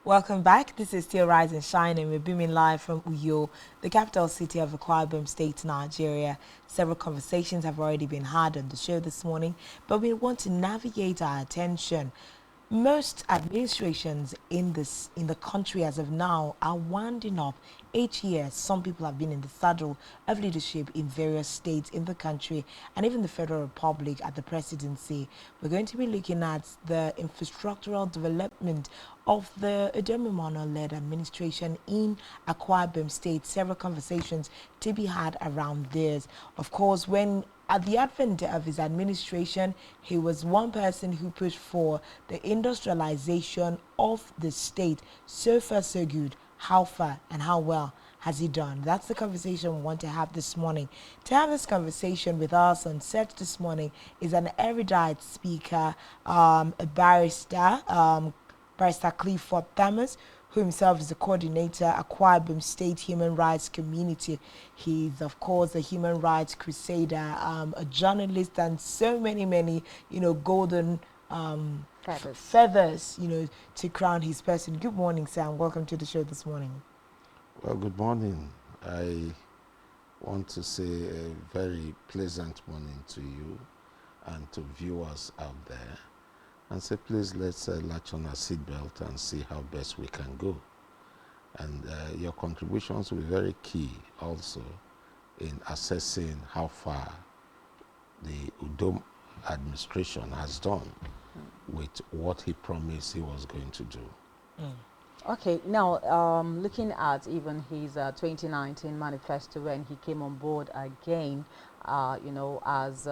Welcome back. This is still Rise and Shine, and we're beaming live from Uyo, the capital city of Akwa Ibom State, Nigeria. Several conversations have already been had on the show this morning, but we want to navigate our attention. Most administrations in the country as of now are winding up. 8 years, some people have been in the saddle of leadership in various states in the country and even the Federal Republic at the presidency. We're going to be looking at the infrastructural development of the Udom'S led administration in Akwa Ibom State. Several conversations to be had around this. Of course, when at the advent of his administration, he was one person who pushed for the industrialization of the state. So far, so good. How far and how well has he done? That's the conversation we want to have this morning. To have this conversation with us on set this morning is an erudite speaker, a barrister, Barrister Clifford Thomas, who himself is the coordinator at Akwa Ibom State Human Rights Community. He's, of course, a human rights crusader, a journalist, and so many, golden feathers, to crown his person. Good morning, Sam. Welcome to the show this morning. Well, good morning. I want to say a very pleasant morning to you and to viewers out there. And say, please, let's latch on our seatbelt and see how best we can go. And your contributions will be very key also in assessing how far the Udom'S administration has done with what he promised he was going to do. Okay, now looking at even his 2019 manifesto when he came on board again, as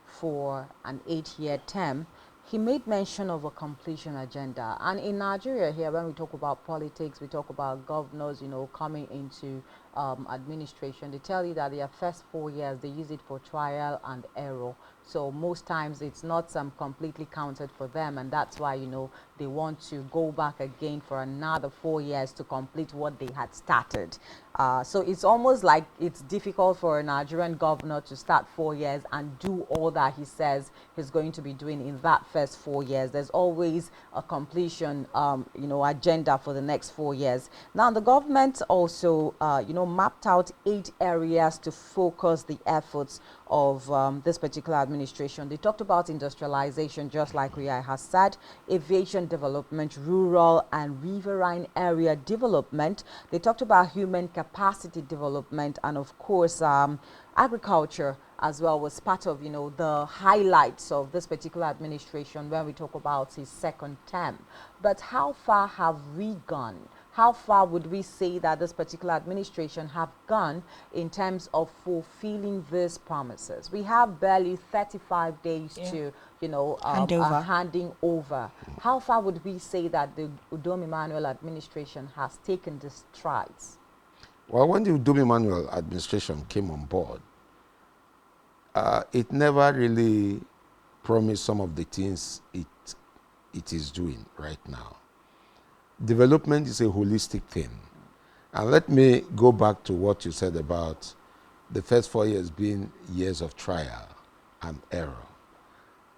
for an 8-year term, he made mention of a completion agenda. And in Nigeria here, when we talk about politics, we talk about governors, coming into administration. They tell you that their first 4 years, they use it for trial and error. So most times it's not completely counted for them. And that's why, they want to go back again for another 4 years to complete what they had started. So it's almost like it's difficult for a Nigerian governor to start 4 years and do all that he says he's going to be doing in that first 4 years. There's always a completion, agenda for the next 4 years. Now, the government also, mapped out 8 areas to focus the efforts of this particular administration. They talked about industrialization, just like Ria has said, aviation development, rural and riverine area development. They talked about human capacity development, and of course, agriculture as well was part of, the highlights of this particular administration when we talk about his second term. But how far have we gone? How far would we say that this particular administration have gone in terms of fulfilling these promises? We have barely 35 days to, handing over. How far would we say that the Udom'S administration has taken the strides? Well, when the Udom'S administration came on board, it never really promised some of the things it is doing right now. Development is a holistic thing. And let me go back to what you said about the first 4 years being years of trial and error.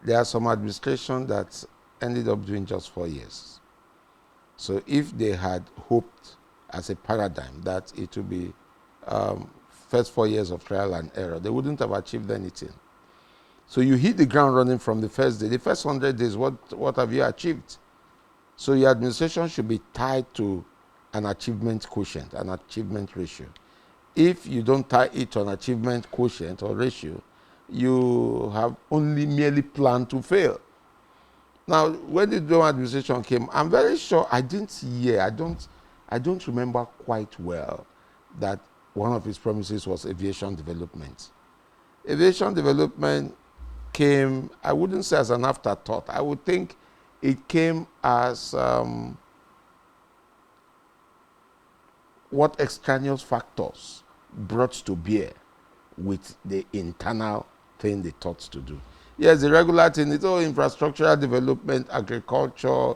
There are some administrations that ended up doing just 4 years. So if they had hoped as a paradigm that it would be first 4 years of trial and error, they wouldn't have achieved anything. So you hit the ground running from the first day. The first 100 days, what have you achieved? So your administration should be tied to an achievement quotient, an achievement ratio. If you don't tie it to an achievement quotient or ratio, you have only merely planned to fail. Now, when the Udom'S administration came, I'm very sure I didn't hear, I don't remember quite well that one of his promises was aviation development. Aviation development came, I wouldn't say as an afterthought. I would think it came as what extraneous factors brought to bear with the internal thing they thought to do. Yes, the regular thing is infrastructural development, agriculture,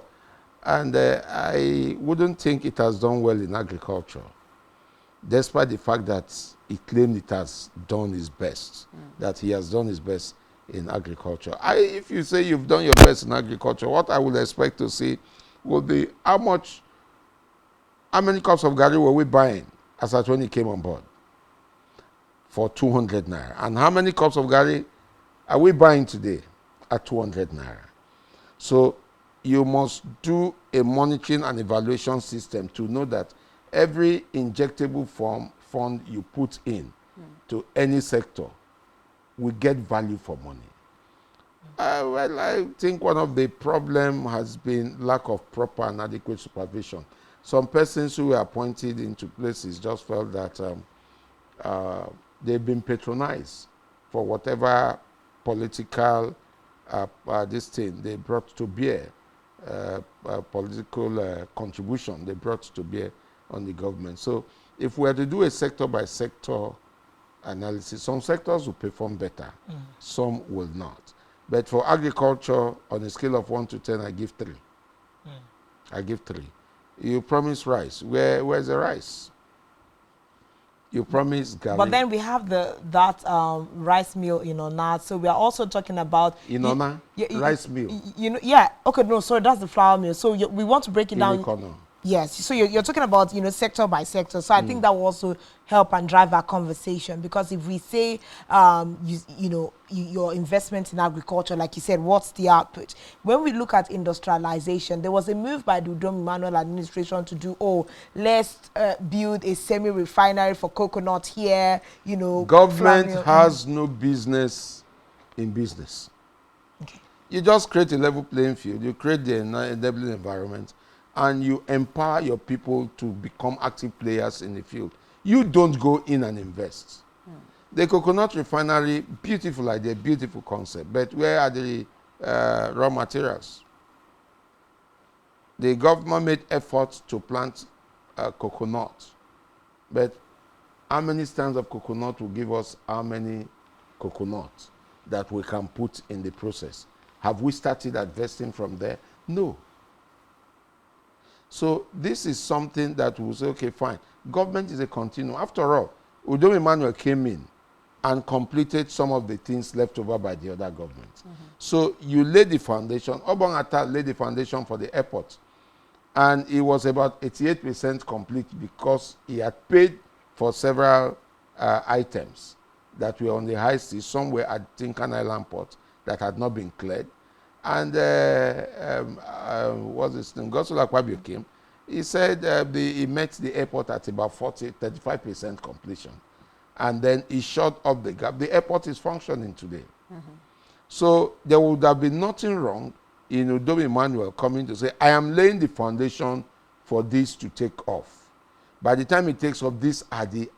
and I wouldn't think it has done well in agriculture, despite the fact that he claimed it has done his best, that he has done his best in agriculture. If you say you've done your best in agriculture, what I would expect to see will be how much How many cups of garri were we buying as at when he came on board? For 200 naira. And how many cups of garri are we buying today at 200 naira? So you must do a monitoring and evaluation system to know that every injectable fund you put in to any sector will get value for money. Well, I think one of the problem has been lack of proper and adequate supervision. Some persons who were appointed into places just felt that they've been patronized for whatever political this thing they brought to bear, political contribution they brought to bear on the government. So if we were to do a sector by sector analysis, some sectors will perform better, some will not. But for agriculture, on a scale of 1 to 10, I give 3. I give 3. You promise rice. Where's the rice? You promise garri. But then we have that rice mill in Ona. So we are also talking about in Ona, rice mill. Yeah. Okay. No. Sorry. That's the flour mill. So we want to break it down. Corner. Yes. So you're talking about sector by sector. So I think that will also help and drive our conversation, because if we say your investment in agriculture, like you said, what's the output? When we look at industrialization, there was a move by the Udom'S administration to do, let's build a semi-refinery for coconut here. Government has no business in business. Okay. You just create a level playing field. You create the enabling environment, and you empower your people to become active players in the field. You don't go in and invest. The coconut refinery, beautiful idea, beautiful concept, but where are the raw materials? The government made efforts to plant coconut, but how many stands of coconut will give us how many coconuts that we can put in the process? Have we started investing from there? No. So this is something that we'll say, okay, fine. Government is a continuum. After all, Udom'S came in and completed some of the things left over by the other governments. So you laid the foundation. Obong Atta laid the foundation for the airport. And it was about 88% complete because he had paid for several items that were on the high seas. Some were at Tinkan Island port that had not been cleared. And what's his name? Godswill Akwa came. He said he met the airport at about 35% completion. And then he shot up the gap. The airport is functioning today. So there would have been nothing wrong in Udom'S coming to say, I am laying the foundation for this to take off. By the time it takes off, these are the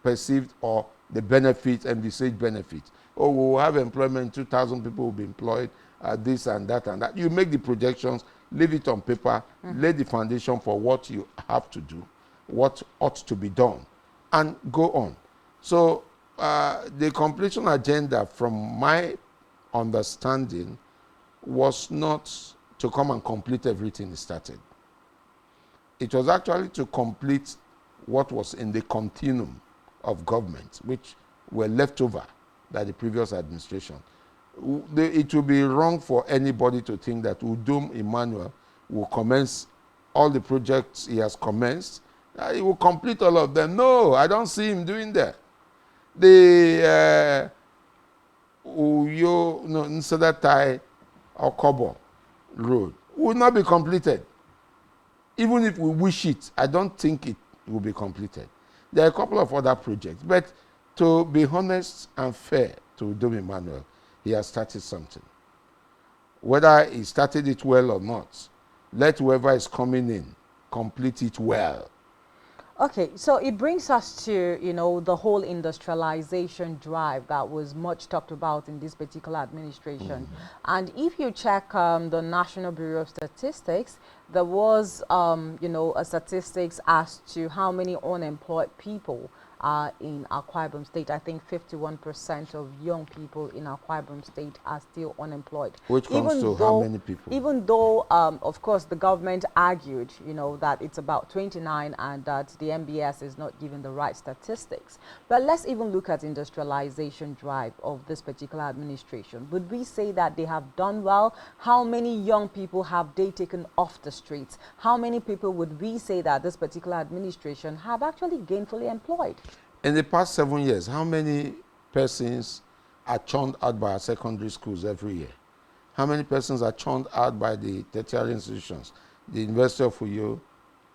perceived or the benefits and the envisaged benefits. We will have employment, 2,000 people will be employed, this and that and that. You make the projections, leave it on paper, lay the foundation for what you have to do, what ought to be done, and go on. So the completion agenda, from my understanding, was not to come and complete everything he started. It was actually to complete what was in the continuum of government, which were left over by the previous administration. It would be wrong for anybody to think that Udom'S will commence all the projects he has commenced. He will complete all of them. No, I don't see him doing that. The Nsadatai or Kobo road will not be completed. Even if we wish it, I don't think it will be completed. There are a couple of other projects, but to be honest and fair to Udom'S, he has started something. Whether he started it well or not, let whoever is coming in complete it well. Okay, so it brings us to, the whole industrialization drive that was much talked about in this particular administration. And if you check the National Bureau of Statistics, there was, a statistics as to how many unemployed people in Akwa Ibom State. I think 51% of young people in Akwa Ibom State are still unemployed. Which comes to how many people? Even though, of course, the government argued, you know, that it's about 29 and that the MBS is not giving the right statistics. But let's even look at industrialization drive of this particular administration. Would we say that they have done well? How many young people have they taken off the streets? How many people would we say that this particular administration have actually gainfully employed? In the past 7 years, how many persons are churned out by our secondary schools every year? How many persons are churned out by the tertiary institutions? The University of Uyo,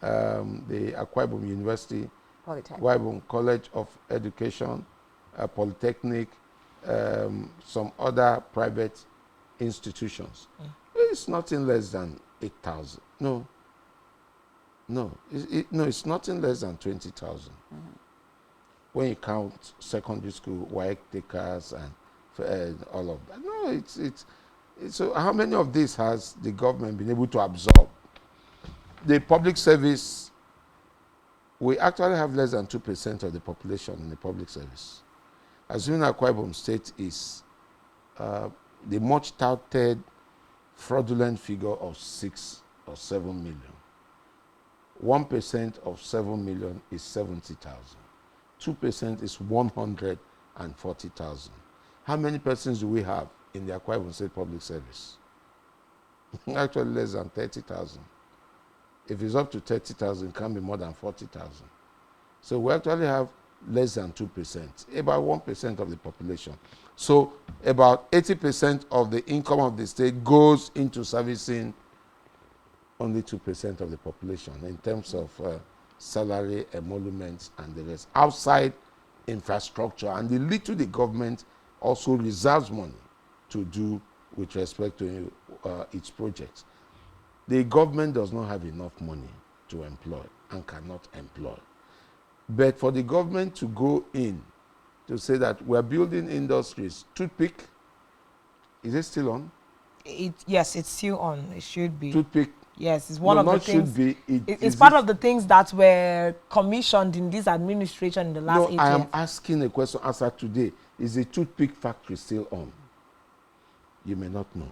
the Akwa Ibom University, Akwa Ibom College of Education, Polytechnic, some other private institutions. It's nothing less than 8,000. No, it's nothing less than 20,000. When you count secondary school, WAEC takers and all of that. No, it's so how many of this has the government been able to absorb? The public service, we actually have less than 2% of the population in the public service. Assuming Akwa Ibom State is the much touted fraudulent figure of 6 or 7 million. 1% of 7 million is 70,000. 2% is 140,000. How many persons do we have in the Akwa Ibom State Public Service? Actually less than 30,000. If it's up to 30,000, it can be more than 40,000. So we actually have less than 2%, about 1% of the population. So about 80% of the income of the state goes into servicing only 2% of the population in terms of salary, emoluments, and the rest. Outside infrastructure, and the little the government also reserves money to do with respect to its projects. The government does not have enough money to employ and cannot employ. But for the government to go in to say that we're building industries, toothpick, is it still on? Yes, it's still on. It should be. Toothpick. Yes, it's one of the things. Should be. It's part of the things that were commissioned in this administration in the last 8 years. I am asking a question as of today. Is the toothpick factory still on? You may not know.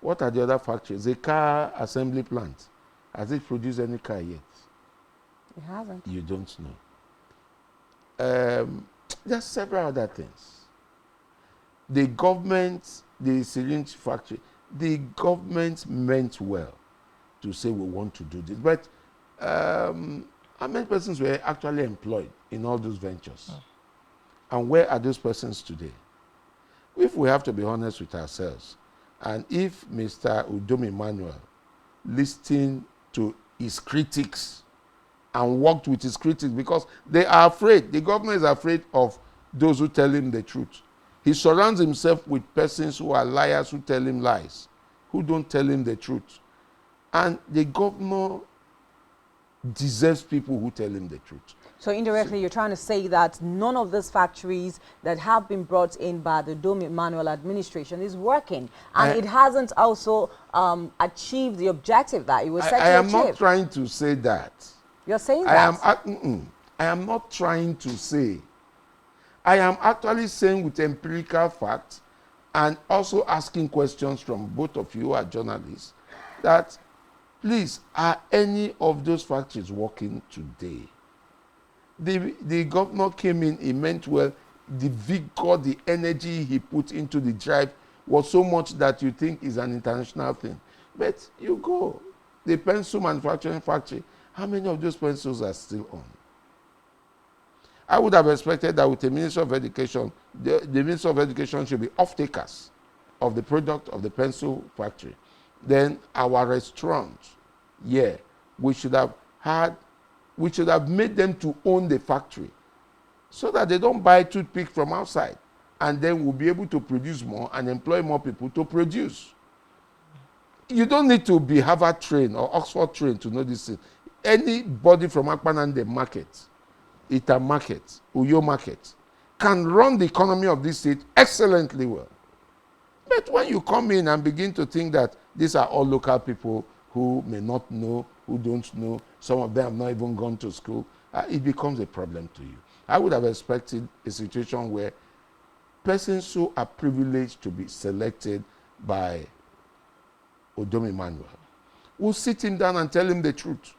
What are the other factories? The car assembly plant. Has it produced any car yet? It hasn't. You don't know. There are several other things. The government, the syringe factory, the government meant well to say we want to do this. But how many persons were actually employed in all those ventures? And where are those persons today? If we have to be honest with ourselves, and if Mr. Udom'S listened to his critics and worked with his critics, because they are afraid, the government is afraid of those who tell him the truth. He surrounds himself with persons who are liars, who tell him lies, who don't tell him the truth. And the governor deserves people who tell him the truth. So indirectly, you're trying to say that none of these factories that have been brought in by the Udom'S administration is working, and it hasn't also achieved the objective that it was set to achieve. I am not trying to say that. You're saying that? I am not trying to say. I am actually saying with empirical facts and also asking questions from both of you who are journalists that, please, are any of those factories working today? The governor came in, he meant well. The vigor, the energy he put into the drive was so much that you think is an international thing. But you go, the pencil manufacturing factory, how many of those pencils are still on? I would have expected that with the Minister of Education, the Minister of Education should be off-takers of the product of the pencil factory. Then our restaurants, we should have made them to own the factory so that they don't buy toothpick from outside, and then we'll be able to produce more and employ more people to produce. You don't need to be Harvard trained or Oxford trained to know this thing. Anybody from Akpanande market, Ita market, Uyo market, can run the economy of this state excellently well. But when you come in and begin to think that these are all local people who may not know, who don't know, some of them have not even gone to school, it becomes a problem to you. I would have expected a situation where persons who are privileged to be selected by Udom'S Emmanuel will sit him down and tell him the truth.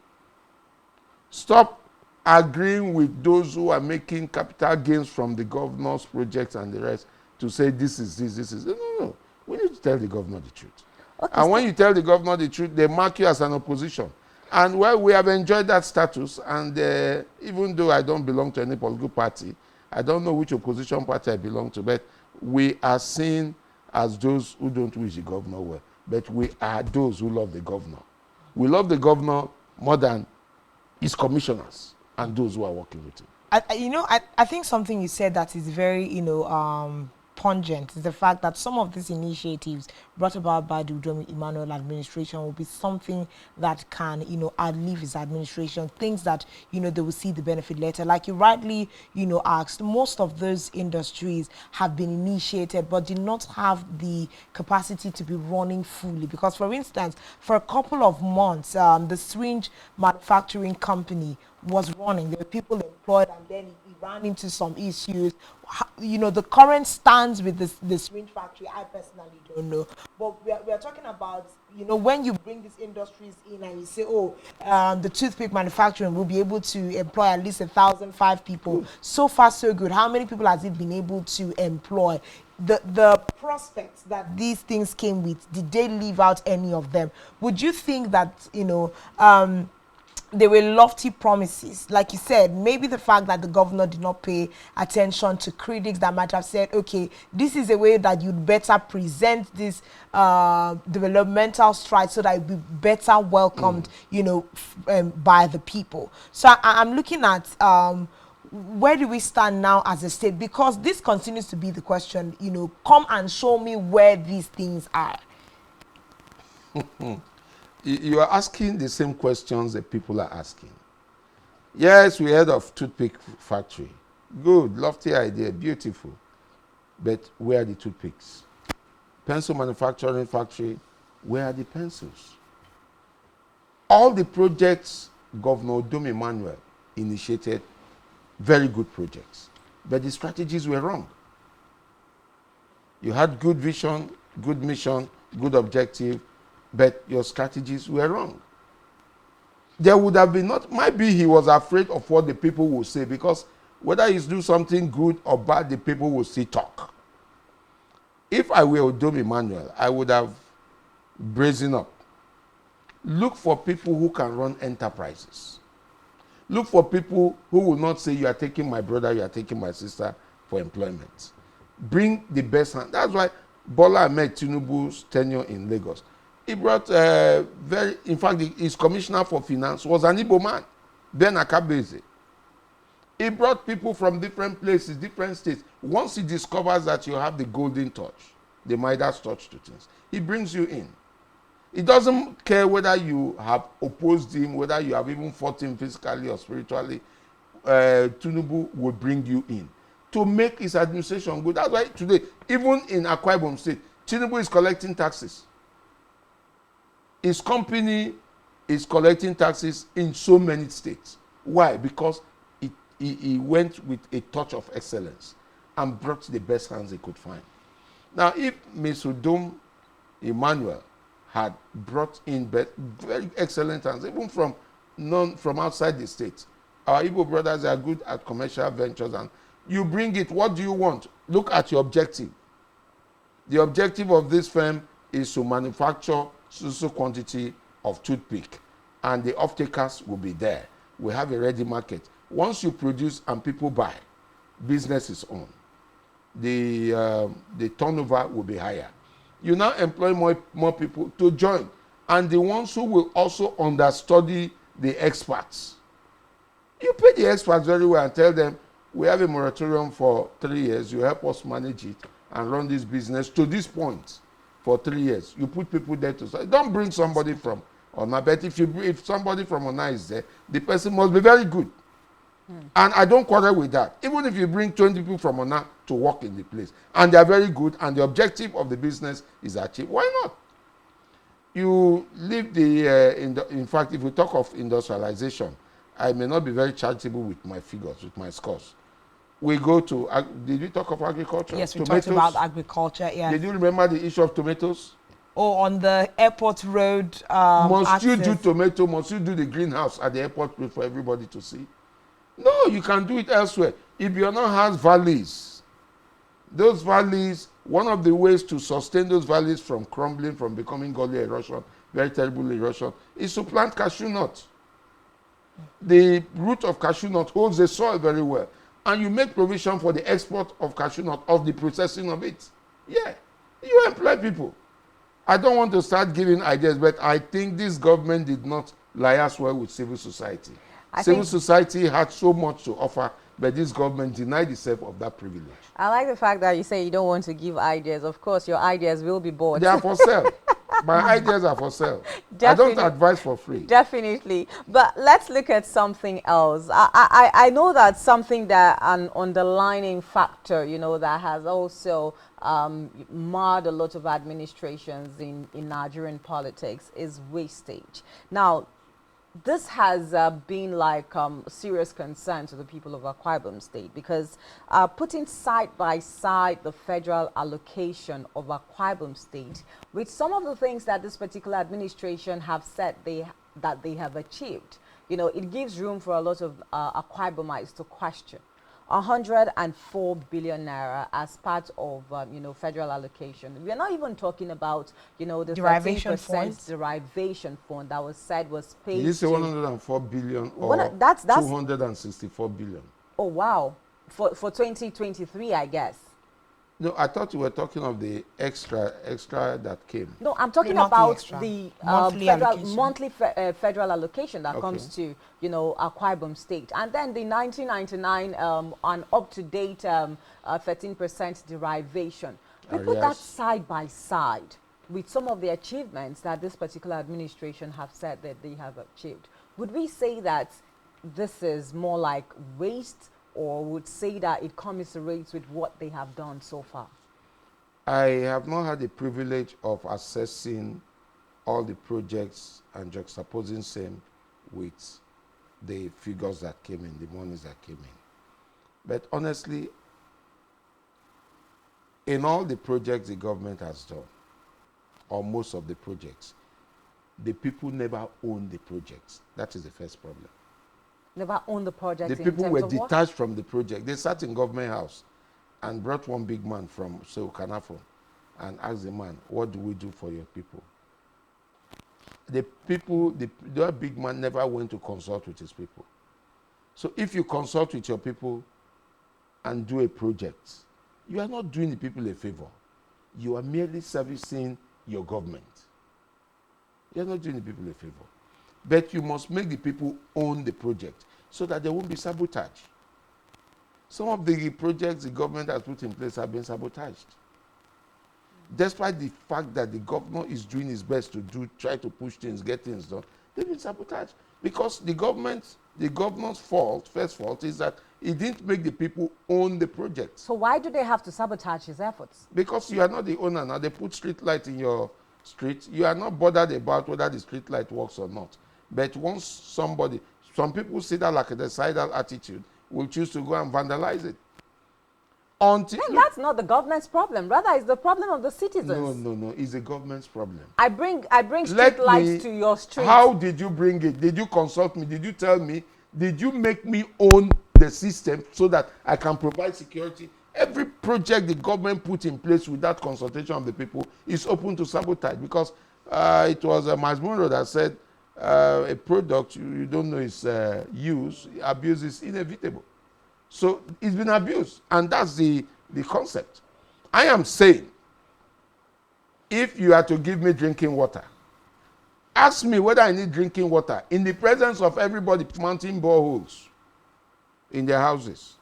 Stop agreeing with those who are making capital gains from the governor's projects and the rest to say this is this, this is. No. We need to tell the governor the truth. Okay, And when you tell the governor the truth, they mark you as an opposition. And well, we have enjoyed that status. And even though I don't belong to any political party, I don't know which opposition party I belong to, but we are seen as those who don't wish the governor well. But we are those who love the governor. We love the governor more than his commissioners and those who are working with him. I think something you said that is very, pungent is the fact that some of these initiatives brought about by the Udom'S Emmanuel administration will be something that can, outlive his administration, things that, they will see the benefit later. Like you rightly, asked, most of those industries have been initiated but did not have the capacity to be running fully. Because, for instance, for a couple of months, the syringe manufacturing company was running. There were people employed, and then it ran into some issues. The current stance with the syringe factory, I personally don't know. But we are talking about, when you bring these industries in and you say, the toothpick manufacturing will be able to employ at least 1,005 people. So far, so good. How many people has it been able to employ? The prospects that these things came with, did they leave out any of them? Would you think that, there were lofty promises? Like you said, maybe the fact that the governor did not pay attention to critics that might have said, okay, this is a way that you'd better present this developmental stride so that it would be better welcomed, by the people. So I'm looking at where do we stand now as a state? Because this continues to be the question, come and show me where these things are. You are asking the same questions that people are asking. Yes, we heard of toothpick factory. Good, lofty idea, beautiful. But where are the toothpicks? Pencil manufacturing factory, where are the pencils? All the projects Governor Udom'S Emmanuel initiated, very good projects. But the strategies were wrong. You had good vision, good mission, good objective, but your strategies were wrong. There would have been maybe he was afraid of what the people will say, because whether he's do something good or bad, the people will still talk. If I were Udom'S Emmanuel, I would have brazen up. Look for people who can run enterprises. Look for people who will not say, you are taking my brother, you are taking my sister for employment. Bring the best hand. That's why Bola Ahmed Tinubu's tenure in Lagos, he brought in fact, his commissioner for finance was an Ibom man, Ben Akabeze. He brought people from different places, different states. Once he discovers that you have the golden touch, the Midas touch to things, he brings you in. He doesn't care whether you have opposed him, whether you have even fought him physically or spiritually. Tinubu will bring you in to make his administration good. That's why today, even in Akwa Ibom State, Tinubu is collecting taxes. His company is collecting taxes in so many states. Why? Because he went with a touch of excellence and brought the best hands he could find. Now, if Ms. Udom'S Emmanuel had brought in very excellent hands, even from outside the state, our Igbo brothers are good at commercial ventures, and you bring it, what do you want? Look at your objective. The objective of this firm is to manufacture so quantity of toothpick, and the off-takers will be there. We have a ready market. Once you produce and people buy, business is on. The turnover will be higher. You now employ more people to join, and the ones who will also understudy the experts. You pay the experts very well and tell them, we have a moratorium for 3 years. You help us manage it and run this business to this point for 3 years. You put people there to say, don't bring somebody from Ona, but if somebody from Ona is there, the person must be very good. And I don't quarrel with that. Even if you bring 20 people from Ona to work in the place, and they are very good, and the objective of the business is achieved, why not? You leave in fact, if we talk of industrialization, I may not be very charitable with my figures, with my scores. We go to, did we talk of agriculture? Yes, we tomatoes. talked about agriculture, yes. Did you remember the issue of tomatoes? Or on the airport road Must you do access. tomato? Must you do the greenhouse at the airport road for everybody to see? No, you can do it elsewhere. If your not has valleys, those valleys, one of the ways to sustain those valleys from crumbling, from becoming gully erosion, very terrible erosion, is to plant cashew nut. The root of cashew nut holds the soil very well. And you make provision for the export of cashew nut, of the processing of it. Yeah, you employ people. I don't want to start giving ideas, but I think this government did not liaise well with civil society. Civil society had so much to offer, but this government denied itself of that privilege. I like the fact that you say you don't want to give ideas. Of course, your ideas will be bought. They are for sale. My ideas are for sale. I don't advise for free. Definitely. But let's look at something else. I know that something that an underlining factor, you know, that has also marred a lot of administrations in Nigerian politics is wastage. Now, this has been like serious concern to the people of Akwa Ibom State, because putting side by side the federal allocation of Akwa Ibom State with some of the things that this particular administration have said that they have achieved, you know, it gives room for a lot of Akwa Ibomites to question 104 billion naira as part of you know, federal allocation. We are not even talking about, you know, the derivation 13% derivation fund that was said was paid. Did you say 104 billion or that's 264 billion? Oh wow, for 2023, I guess. No, I thought you were talking of the extra that came. No, I'm talking Not about the the monthly allocation. federal allocation that comes to, you know, Akwa Ibom State, and then the 1999 and up to date 13% derivation. We put that side by side with some of the achievements that this particular administration have said that they have achieved. Would we say that this is more like waste, or would say that it commiserates with what they have done so far? I have not had the privilege of assessing all the projects and juxtaposing them with the figures that came in, the monies that came in. But honestly, in all the projects the government has done, or most of the projects, the people never own the projects. That is the first problem. Never own the project. The people were detached from the project. They sat in government house and brought one big man from Kanafo and asked the man, what do we do for your people? The people, that big man never went to consult with his people. So if you consult with your people and do a project, you are not doing the people a favor. You are merely servicing your government. You are not doing the people a favor. But you must make the people own the project so that there won't be sabotage. Some of the projects the government has put in place have been sabotaged. Despite the fact that the governor is doing his best to try to push things, get things done, they've been sabotaged. Because the governor's first fault is that he didn't make the people own the project. So why do they have to sabotage his efforts? Because you are not the owner now. They put street light in your street. You are not bothered about whether the street light works or not. But once some people see that like a decidal attitude, will choose to go and vandalize it. That's not the government's problem. Rather, it's the problem of the citizens. No. It's the government's problem. I bring street lights to your street. How did you bring it? Did you consult me? Did you tell me? Did you make me own the system so that I can provide security? Every project the government put in place without consultation of the people is open to sabotage, because it was Masmuro that said a product you don't know its use, abuse is inevitable. So it's been abused, and that's the concept. I am saying, if you are to give me drinking water, ask me whether I need drinking water in the presence of everybody mounting boreholes in their houses.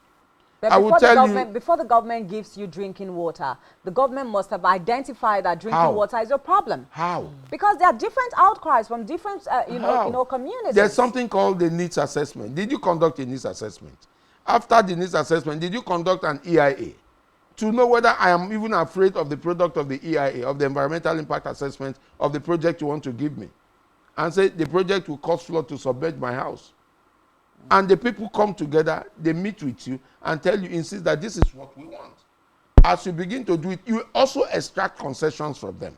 But I will tell you, before the government gives you drinking water, the government must have identified that drinking water is your problem. How? Because there are different outcries from different communities. There's something called the needs assessment. Did you conduct a needs assessment? After the needs assessment, did you conduct an EIA to know whether I am even afraid of the product of the EIA, of the environmental impact assessment of the project you want to give me? And say the project will cause flood to submerge my house. And the people come together, they meet with you and tell you, insist that this is what we want. As you begin to do it, you also extract concessions from them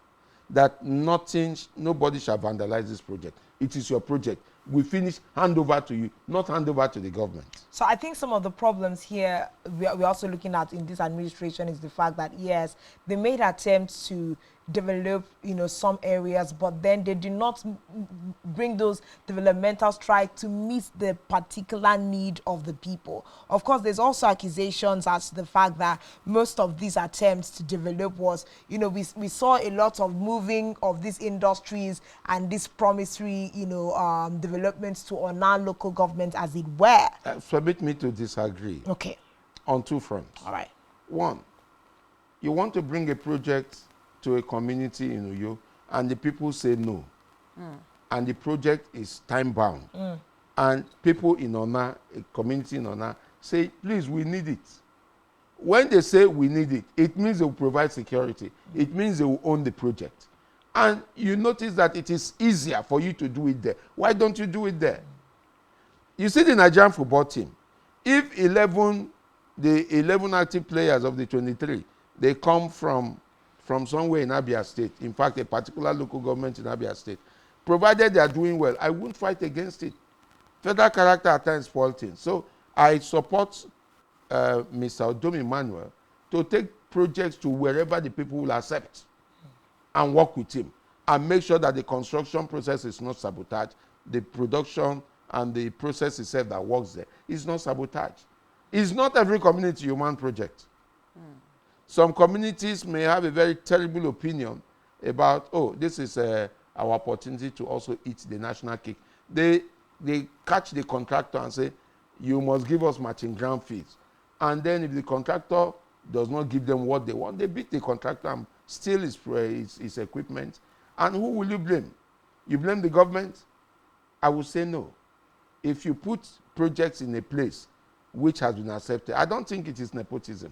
that nobody shall vandalize this project. It is your project. We finish, hand over to you, not hand over to the government. So I think some of the problems here we're also looking at in this administration is the fact that, yes, they made attempts to develop, some areas, but then they did not bring those developmental strides to meet the particular need of the people. Of course, there's also accusations as to the fact that most of these attempts to develop was, we saw a lot of moving of these industries and these promissory, developments to our non-local government, as it were. Permit me to disagree. Okay. On two fronts. All right. One, you want to bring a project to a community in Uyo, and the people say no. And the project is time-bound. And people in Ona, a community in Ona, say, please, we need it. When they say we need it, it means they will provide security. It means they will own the project. And you notice that it is easier for you to do it there. Why don't you do it there? You see the Nigerian football team. If the 11 active players of the 23, they come from somewhere in Abia State, in fact, a particular local government in Abia State, provided they are doing well, I won't fight against it. Federal character at times spoil things. So I support Mr. Udom'S to take projects to wherever the people will accept and work with him and make sure that the construction process is not sabotaged, the production and the process itself that works there is not sabotaged. It's not every community human project. Some communities may have a very terrible opinion about, this is our opportunity to also eat the national cake. They catch the contractor and say, you must give us matching grant fees. And then if the contractor does not give them what they want, they beat the contractor and steal his equipment. And who will you blame? You blame the government? I would say no. If you put projects in a place which has been accepted, I don't think it is nepotism.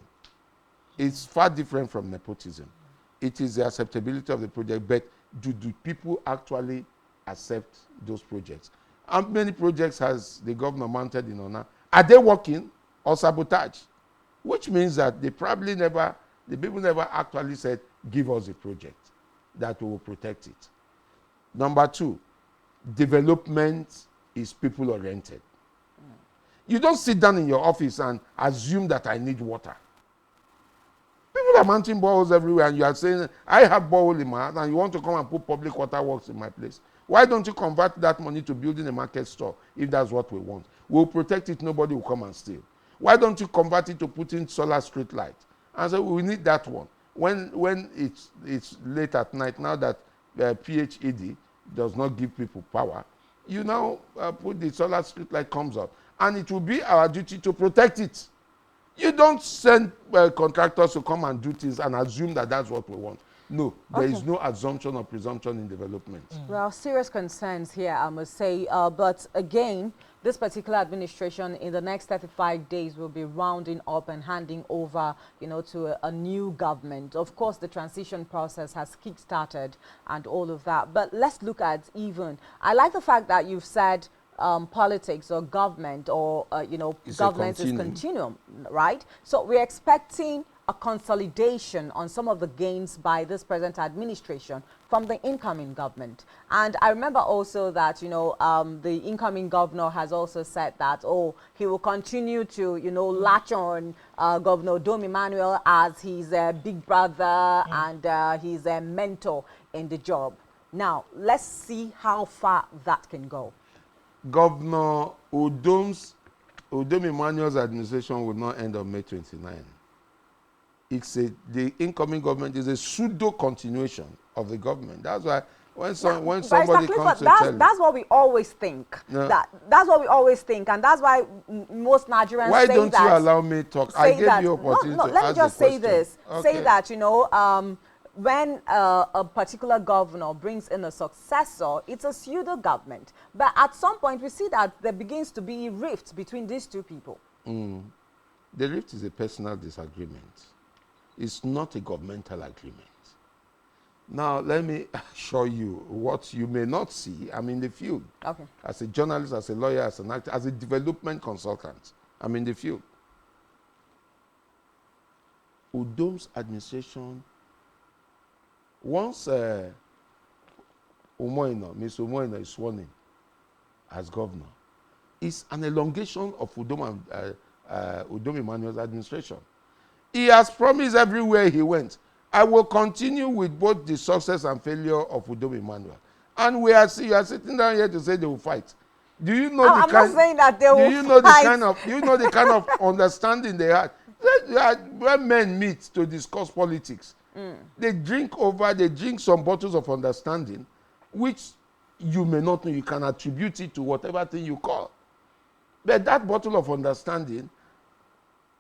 It's far different from nepotism. It is the acceptability of the project, but do people actually accept those projects? How many projects has the governor mounted in Ona? Are they working or sabotage? Which means that the people never actually said, give us a project that will protect it. Number two, development is people-oriented. You don't sit down in your office and assume that I need water. People are mounting boreholes everywhere, and you are saying, I have borehole in my house, and you want to come and put public water works in my place. Why don't you convert that money to building a market store, if that's what we want? We'll protect it, nobody will come and steal. Why don't you convert it to putting solar street light? And so we need that one. When it's late at night, now that PHED does not give people power, you now put the solar street light comes up, and it will be our duty to protect it. You don't send contractors to come and do things and assume that that's what we want. No, there is no assumption or presumption in development. Well, serious concerns here, I must say. But again, this particular administration in the next 35 days will be rounding up and handing over, to a new government. Of course, the transition process has kick-started and all of that. But let's look at I like the fact that you've said politics or government or, government is continuum, right? So we're expecting a consolidation on some of the gains by this present administration from the incoming government. And I remember also that, the incoming governor has also said that, he will continue to, latch on Governor Udom'S as his big brother and his mentor in the job. Now, let's see how far that can go. Governor Udom'S administration will not end on May 29. The incoming government is a pseudo continuation of the government. That's why when somebody comes to tell you, that's what we always think. No. That's what we always think, and that's why most Nigerians why say don't that. you allow me talk? I gave you opportunity to ask let me just say question. this. Okay. Say that when a particular governor brings in a successor, it's a pseudo government. But at some point, we see that there begins to be rifts between these two people. The rift is a personal disagreement. It's not a governmental agreement. Now, let me show you what you may not see. I'm in the field. Okay. As a journalist, as a lawyer, as an actor, as a development consultant. I'm in the field. Udom's administration, once Mr. Umoino is sworn in as governor, is an elongation of Udom Emmanuel's administration. He has promised everywhere he went, I will continue with both the success and failure of Udom Emmanuel. And you are sitting down here to say they will fight. Do you know I'm not saying that they will fight. Do you know the kind of understanding they had? When men meet to discuss politics, they drink some bottles of understanding, which you may not know. You can attribute it to whatever thing you call. But that bottle of understanding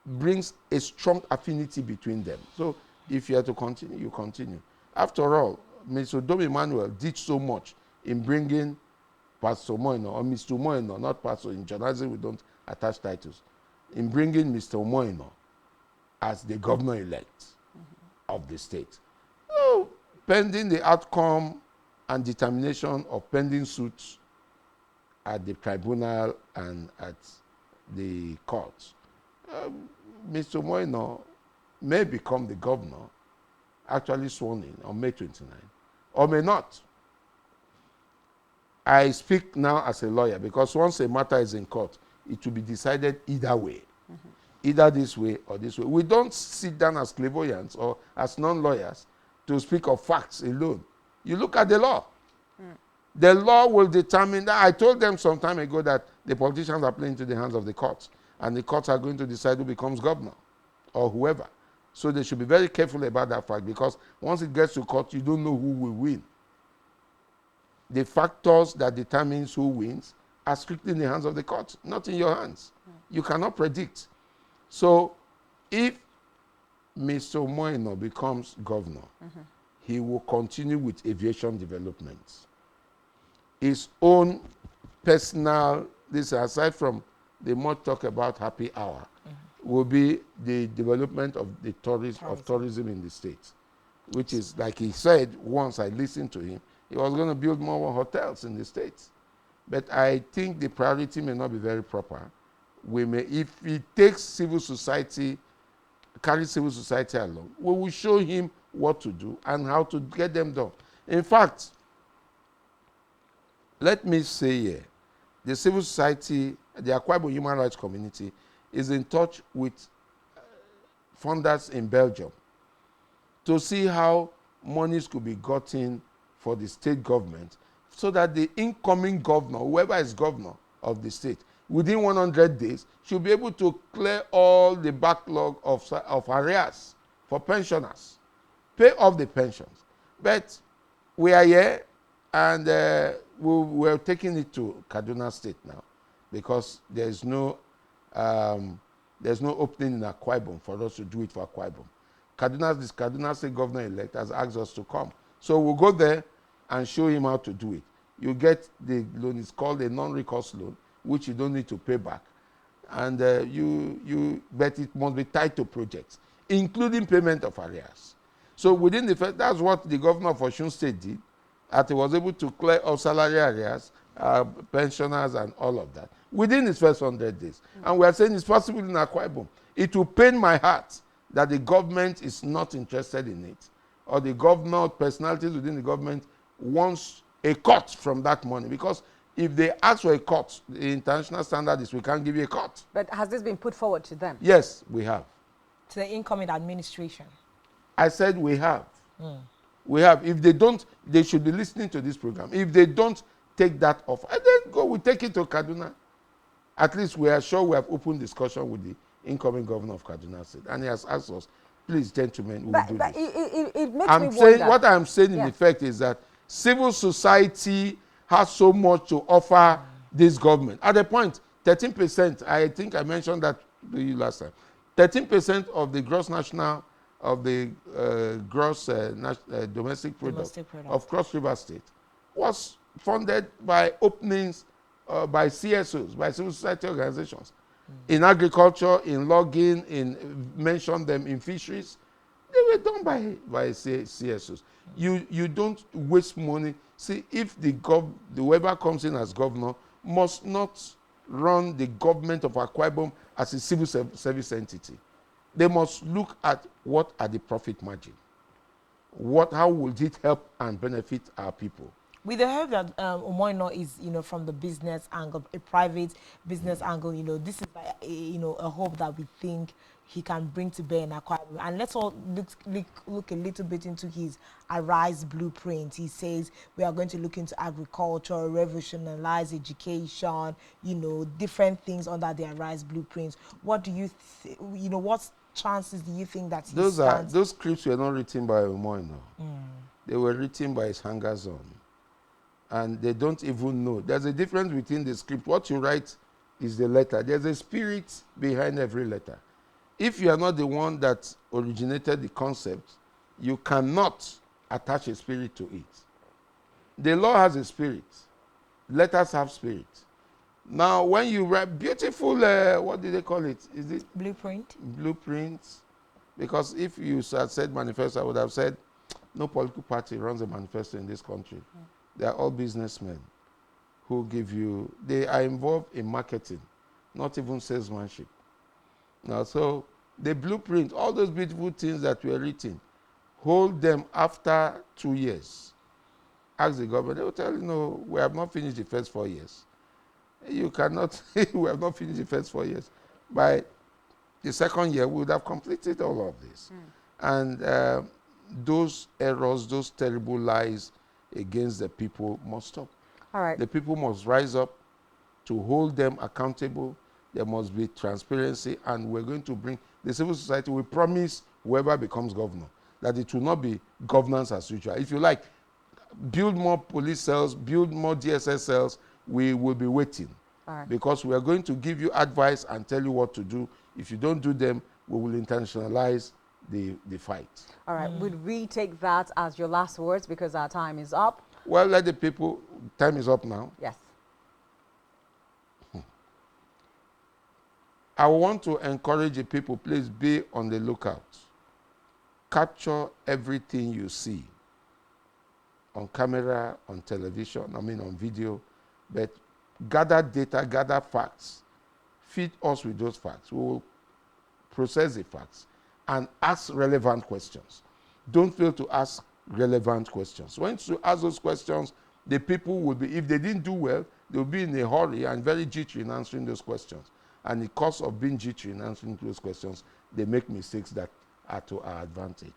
brings a strong affinity between them. So if you are to continue, you continue. After all, Mr. Udom Emmanuel did so much in bringing Pastor Umoino, or Mr. Umoino, not Pastor. In journalism, we don't attach titles. In bringing Mr. Umoino as the governor-elect of the state. So, pending the outcome and determination of pending suits at the tribunal and at the courts, Mr. Umoino may become the governor, actually sworn in on May 29, or may not. I speak now as a lawyer because once a matter is in court, it will be decided either way. Either this way or this way. We don't sit down as clairvoyants or as non-lawyers to speak of facts alone. You look at the law. The law will determine that. I told them some time ago that the politicians are playing into the hands of the courts, and the courts are going to decide who becomes governor or whoever. So they should be very careful about that fact, because once it gets to court, you don't know who will win. The factors that determines who wins are strictly in the hands of the court, not in your hands. You cannot predict. So if Mr. Umoino becomes governor, he will continue with aviation developments. His own personal, this aside from the much talk about happy hour, will be the development of the tourism in the state, which is, like he said once I listened to him, he was going to build more hotels in the States. But I think the priority may not be very proper. If he takes civil society, carries civil society along, we will show him what to do and how to get them done. In fact, let me say here, the civil society, the Akwa Ibom human rights community, is in touch with funders in Belgium to see how monies could be gotten for the state government, so that the incoming governor, whoever is governor of the state, within 100 days, should be able to clear all the backlog of arrears for pensioners, pay off the pensions. But we are here, and we're taking it to Kaduna State now, because there's no opening in Akwa Ibom for us to do it for Akwa Ibom. This Kaduna State governor-elect has asked us to come. So we'll go there and show him how to do it. You get the loan, it's called a non-recourse loan, which you don't need to pay back. And but it must be tied to projects, including payment of arrears. So within the first, that's what the governor of Osun State did, that he was able to clear all salary arrears, pensioners and all of that, within his first 100 days. And we are saying it's possible in Akwa Ibom. It will pain my heart that the government is not interested in it, or the governor, personalities within the government, wants a cut from that money, because if they ask for a cut, the international standard is we can't give you a cut. But has this been put forward to them? Yes, we have. To the incoming administration? I said we have. We have. If they don't, they should be listening to this program. If they don't take that off, and then we take it to Kaduna. At least we are sure we have open discussion with the incoming governor of Kaduna State, and he has asked us, please, gentlemen, we'll do this. It makes me wonder. What I'm saying in effect is that civil society has so much to offer this government. At the point, 13%, I think I mentioned that to you last time, 13% of the gross national, of the gross domestic product of Cross River State was funded by openings by CSOs, by civil society organizations, in agriculture, in logging, mention them in fisheries. They were done by CSOs. You don't waste money. See, if the whoever comes in as governor must not run the government of Akwa Ibom as a civil service entity. They must look at what are the profit margin. How will it help and benefit our people? With the hope that Omoino is, from the business angle, a private business angle, this is like a hope that we think he can bring to bear in Akwa Ibom. And let's all look a little bit into his Arise blueprint. He says we are going to look into agriculture, revolutionize education, different things under the Arise blueprint. What do you, what chances do you think that he stands? Those scripts were not written by Omoino. They were written by his hangers-on. And they don't even know. There's a difference between the script. What you write is the letter. There's a spirit behind every letter. If you are not the one that originated the concept, you cannot attach a spirit to it. The law has a spirit. Letters have spirit. Now, when you write beautiful, what do they call it? Is it? Blueprint. Blueprints. Because if you had said manifesto, I would have said, no political party runs a manifesto in this country. They are all businessmen who they are involved in marketing, not even salesmanship. Now, so the blueprint, all those beautiful things that were written, hold them after 2 years. Ask the government, they will tell you, no, we have not finished the first 4 years. You cannot, we have not finished the first 4 years. By the second year, we would have completed all of this. And those errors, those terrible lies against the people must stop. All right. The people must rise up to hold them accountable. There must be transparency, and we're going to bring the civil society. We promise whoever becomes governor that it will not be governance as usual. If you like, build more police cells, build more DSS cells, we will be waiting. All right. Because we are going to give you advice and tell you what to do. If you don't do them, we will internationalize the fight. All right. Would we take that as your last words because our time is up? Well, let the people, time is up now. Yes. I want to encourage the people, please be on the lookout. Capture everything you see on camera, on television, on video, but gather data, gather facts. Feed us with those facts. We will process the facts and ask relevant questions. Don't fail to ask relevant questions. Once you ask those questions, the people will be, if they didn't do well, they'll be in a hurry and very jittery in answering those questions. And the cause of being jittery in answering those questions, they make mistakes that are to our advantage.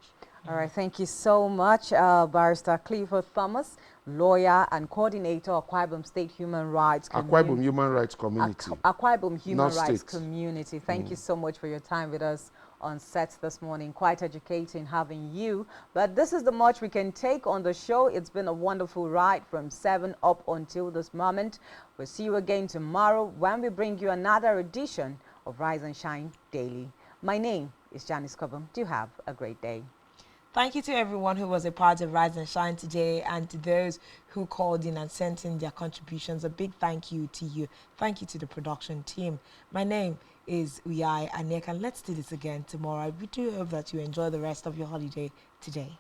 All right, thank you so much, Barrister Clifford Thomas, lawyer and coordinator of Akwa Ibom State Human Rights Community. Akwa Ibom Human Rights Community. Akwa Ibom Human Rights State. Community. Thank you so much for your time with us on set this morning. Quite educating having you. But this is the much we can take on the show. It's been a wonderful ride from 7 up until this moment. We'll see you again tomorrow when we bring you another edition of Rise and Shine Daily. My name is Janice Cobham. Do have a great day. Thank you to everyone who was a part of Rise and Shine today, and to those who called in and sent in their contributions. A big thank you to you. Thank you to the production team. My name is Uyai Anek, and let's do this again tomorrow. We do hope that you enjoy the rest of your holiday today.